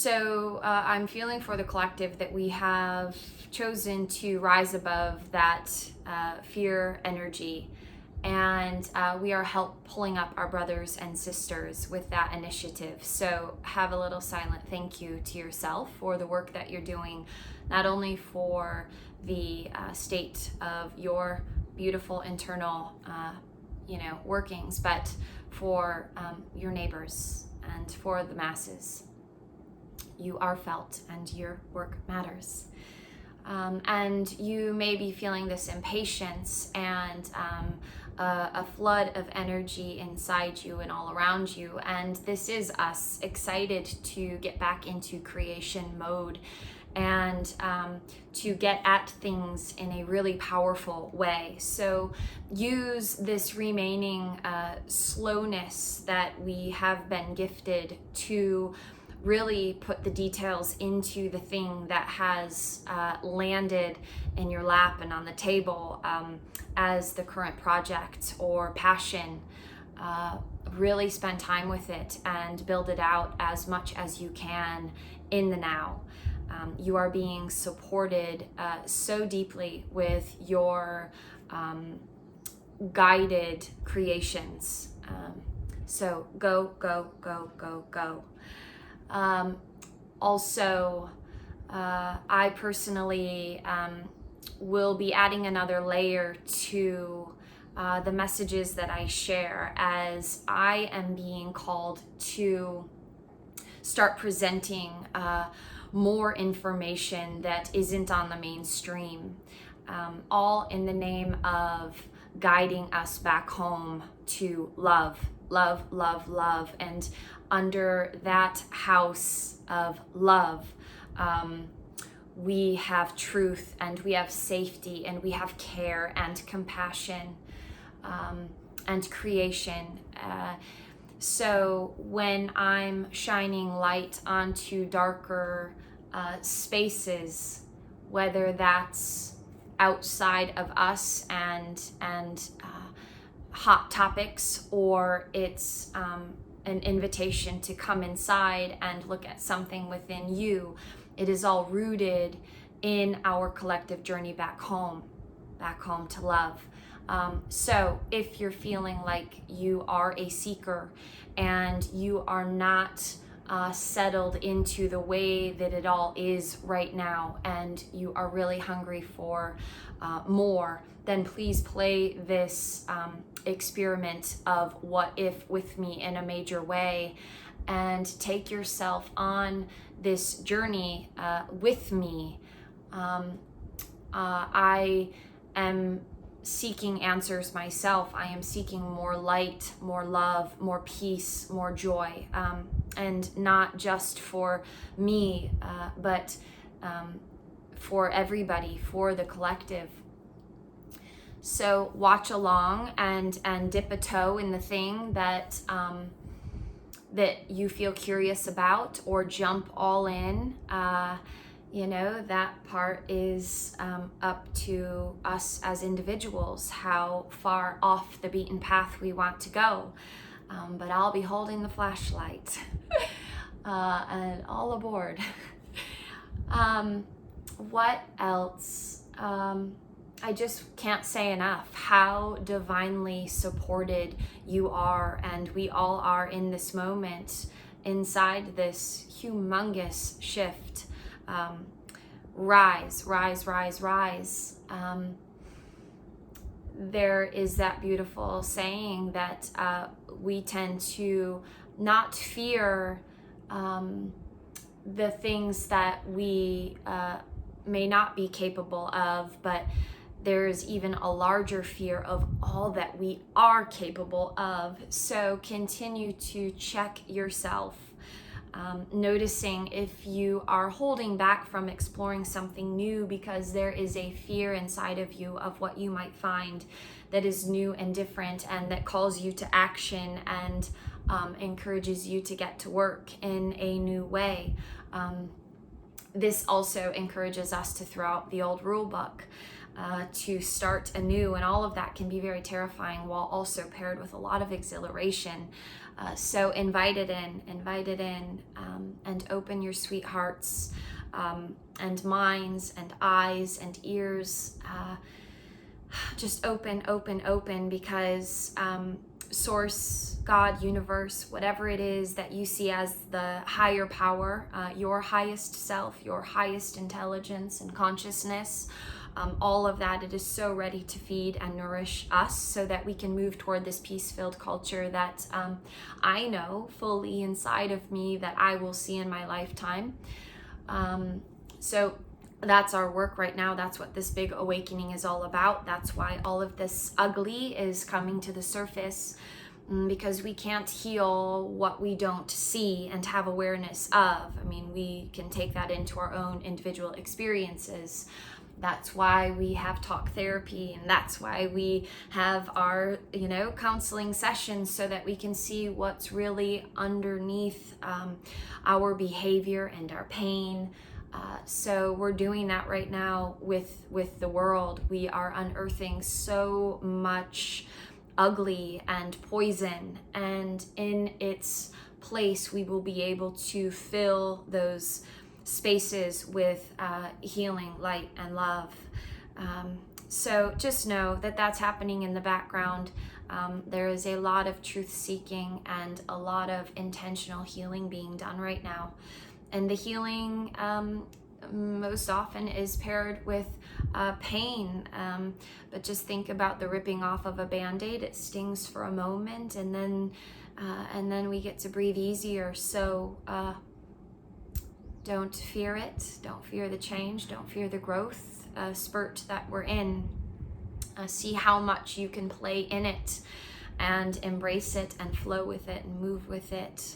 I'm feeling for the collective that we have chosen to rise above that fear energy, and we are pulling up our brothers and sisters with that initiative. So have a little silent thank you to yourself for the work that you're doing, not only for the state of your beautiful internal workings, but for your neighbors and for the masses. You are felt and your work matters. And you may be feeling this impatience and a flood of energy inside you and all around you. And this is us excited to get back into creation mode and to get at things in a really powerful way. So use this remaining slowness that we have been gifted to really put the details into the thing that has landed in your lap and on the table as the current project or passion. Really spend time with it and build it out as much as you can in the now. You are being supported so deeply with your guided creations. So go, go, go, go, go. I personally will be adding another layer to the messages that I share, as I am being called to start presenting more information that isn't on the mainstream, all in the name of guiding us back home to love, love, love, love. And under that house of love, we have truth, and we have safety, and we have care and compassion and creation. So when I'm shining light onto darker spaces, whether that's outside of us and hot topics, or it's an invitation to come inside and look at something within you, it is all rooted in our collective journey back home to love. So if you're feeling like you are a seeker and you are not settled into the way that it all is right now, and you are really hungry for more, then please play this experiment of what if with me in a major way, and take yourself on this journey with me. I am seeking answers myself. I am seeking more light, more love, more peace, more joy, and not just for me, but for everybody, for the collective. So watch along and dip a toe in the thing that that you feel curious about, or jump all in. That part is up to us as individuals, how far off the beaten path we want to go. But I'll be holding the flashlight and all aboard. What else? I just can't say enough how divinely supported you are, and we all are in this moment, inside this humongous shift. Rise, rise, rise, rise. There is that beautiful saying that we tend to not fear the things that we may not be capable of, but there is even a larger fear of all that we are capable of. So continue to check yourself, noticing if you are holding back from exploring something new because there is a fear inside of you of what you might find that is new and different, and that calls you to action and encourages you to get to work in a new way. This also encourages us to throw out the old rule book, to start anew, and all of that can be very terrifying, while also paired with a lot of exhilaration. So invite it in, and open your sweet hearts and minds and eyes and ears. Just open, because source, God, universe, whatever it is that you see as the higher power, your highest self, your highest intelligence and consciousness, all of that, it is so ready to feed and nourish us so that we can move toward this peace-filled culture that I know fully inside of me that I will see in my lifetime. So that's our work right now. That's what this big awakening is all about. That's why all of this ugly is coming to the surface, because we can't heal what we don't see and have awareness of. I mean, we can take that into our own individual experiences. That's why we have talk therapy, and that's why we have our, counseling sessions, so that we can see what's really underneath our behavior and our pain. So we're doing that right now with the world. We are unearthing so much ugly and poison, and in its place we will be able to fill those spaces with healing, light, and love. So just know that that's happening in the background. There is a lot of truth seeking and a lot of intentional healing being done right now. And the healing most often is paired with pain. But just think about the ripping off of a Band-Aid. It stings for a moment, and then we get to breathe easier. So don't fear it. Don't fear the change. Don't fear the growth spurt that we're in. See how much you can play in it and embrace it and flow with it and move with it.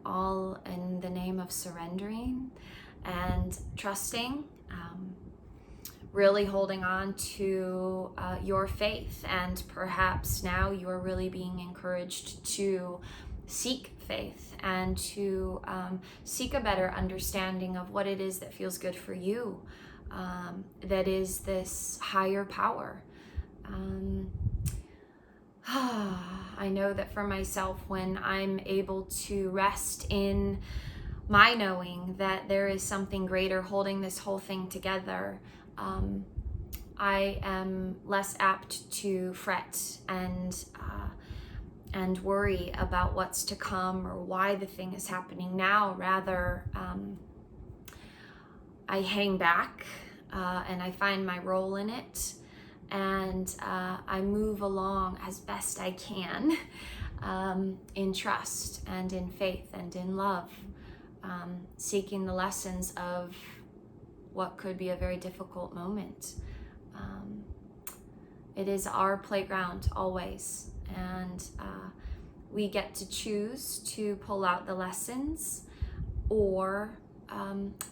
All in the name of surrendering and trusting, really holding on to your faith. And perhaps now you are really being encouraged to seek faith and to seek a better understanding of what it is that feels good for you, that is this higher power. I know that for myself, when I'm able to rest in my knowing that there is something greater holding this whole thing together, I am less apt to fret and worry about what's to come or why the thing is happening now. Rather, I hang back and I find my role in it. And I move along as best I can in trust and in faith and in love, seeking the lessons of what could be a very difficult moment. It is our playground always, and we get to choose to pull out the lessons or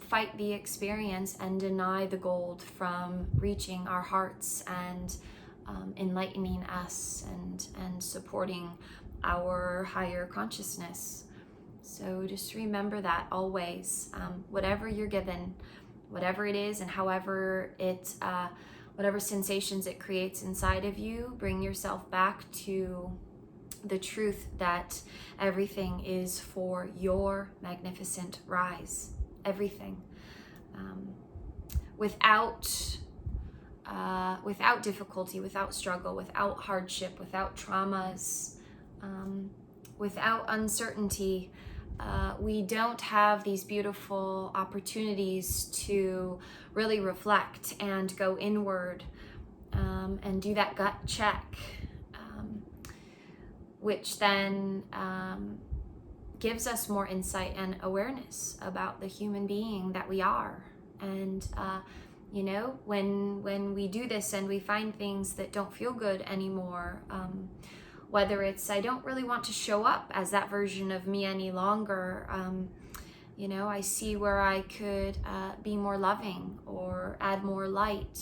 fight the experience and deny the gold from reaching our hearts and enlightening us and supporting our higher consciousness. So just remember that always. Whatever you're given, whatever it is, and however it, whatever sensations it creates inside of you, bring yourself back to the truth that everything is for your magnificent rise. Everything. Without difficulty, without struggle, without hardship, without traumas, without uncertainty, we don't have these beautiful opportunities to really reflect and go inward and do that gut check, which then gives us more insight and awareness about the human being that we are. And when we do this and we find things that don't feel good anymore, whether it's I don't really want to show up as that version of me any longer, I see where I could be more loving or add more light,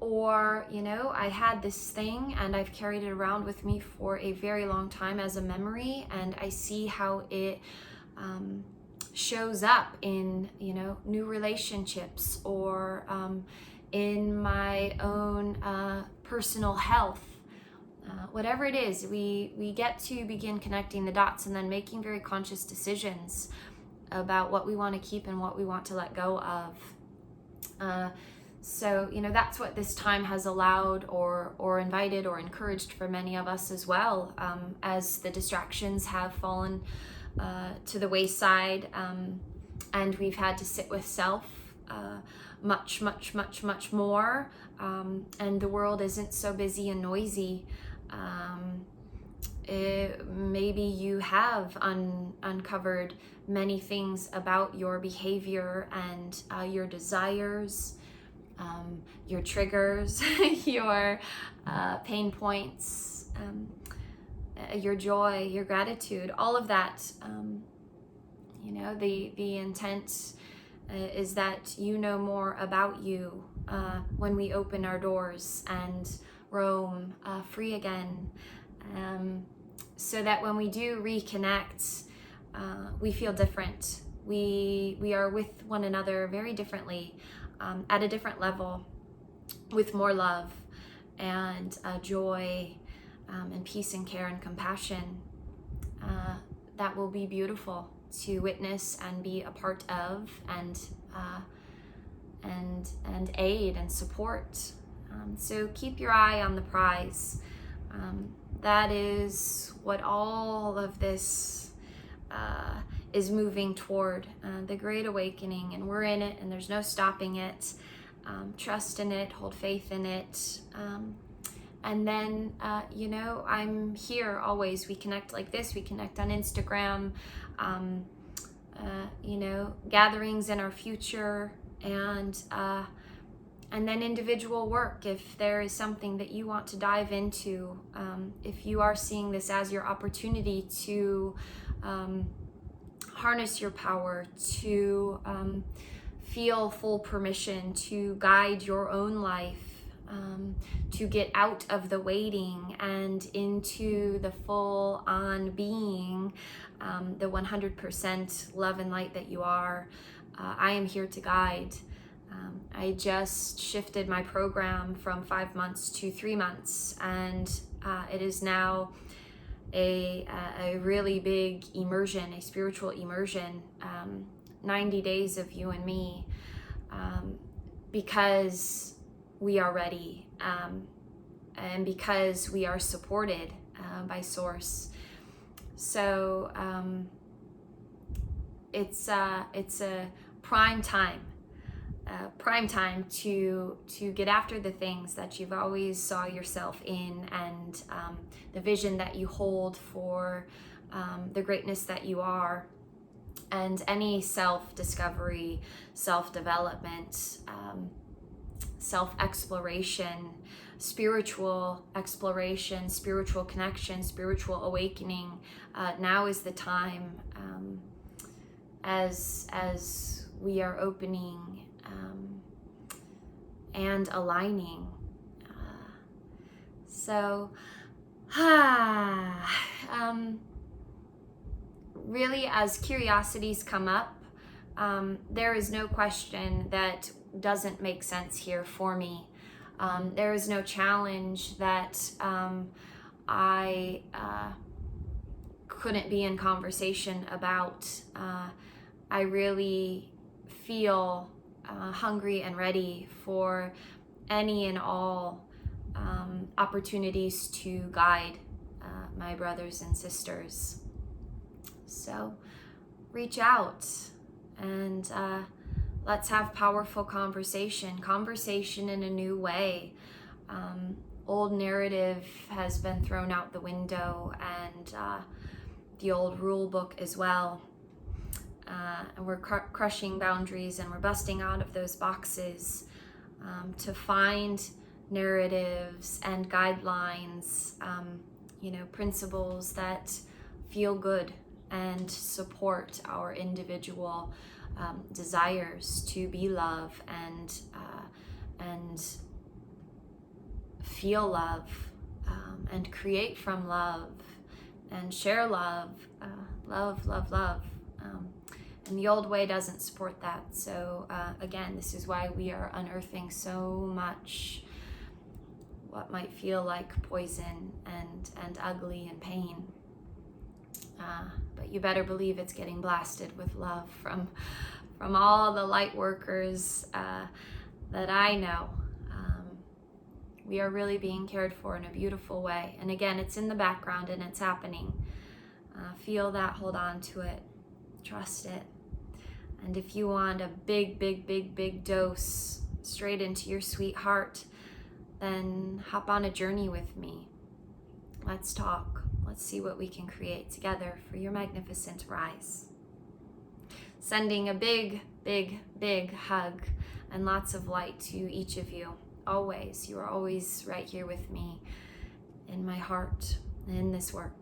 or I had this thing and I've carried it around with me for a very long time as a memory, and I see how it shows up in new relationships or in my own personal health. whatever it is, we get to begin connecting the dots and then making very conscious decisions about what we want to keep and what we want to let go of. So, that's what this time has allowed or invited or encouraged for many of us as well, as the distractions have fallen to the wayside, and we've had to sit with self much more, and the world isn't so busy and noisy. Maybe you have uncovered many things about your behavior and your desires, your triggers, your pain points, your joy, your gratitude, all of that. The intent is that you know more about you when we open our doors and roam free again, so that when we do reconnect, we feel different. We are with one another very differently, at a different level, with more love and joy, and peace and care and compassion. That will be beautiful to witness and be a part of, and aid and support. So keep your eye on the prize. That is what all of this is moving toward, the Great Awakening, and we're in it, and there's no stopping it. Trust in it, hold faith in it, and then I'm here always. We connect like this, we connect on Instagram, gatherings in our future, and then individual work. If there is something that you want to dive into, if you are seeing this as your opportunity to harness your power, to feel full permission to guide your own life, to get out of the waiting and into the full on being, the 100% love and light that you are, I am here to guide. I just shifted my program from 5 months to 3 months, and it is now a really big immersion, a spiritual immersion, 90 days of you and me, because we are ready, and because we are supported by Source. So it's a prime time to get after the things that you've always saw yourself in, and the vision that you hold for the greatness that you are, and any self-discovery, self-development, self-exploration, spiritual exploration, spiritual connection, spiritual awakening. Now is the time, as we are opening and aligning. Really, as curiosities come up, there is no question that doesn't make sense here for me. There is no challenge that I couldn't be in conversation about. I really feel hungry and ready for any and all opportunities to guide my brothers and sisters. So reach out and let's have powerful conversation in a new way. Old narrative has been thrown out the window, and the old rule book as well. And we're crushing boundaries, and we're busting out of those boxes to find narratives and guidelines, principles that feel good and support our individual desires to be love and feel love, and create from love and share love, love. And the old way doesn't support that. So again, this is why we are unearthing so much. what might feel like poison and ugly and pain. But you better believe it's getting blasted with love from all the light workers that I know. We are really being cared for in a beautiful way. And again, it's in the background and it's happening. Feel that, hold on to it, trust it. And if you want a big dose straight into your sweet heart, then hop on a journey with me. Let's talk. Let's see what we can create together for your magnificent rise. Sending a big hug and lots of light to each of you. Always. You are always right here with me in my heart, in this work.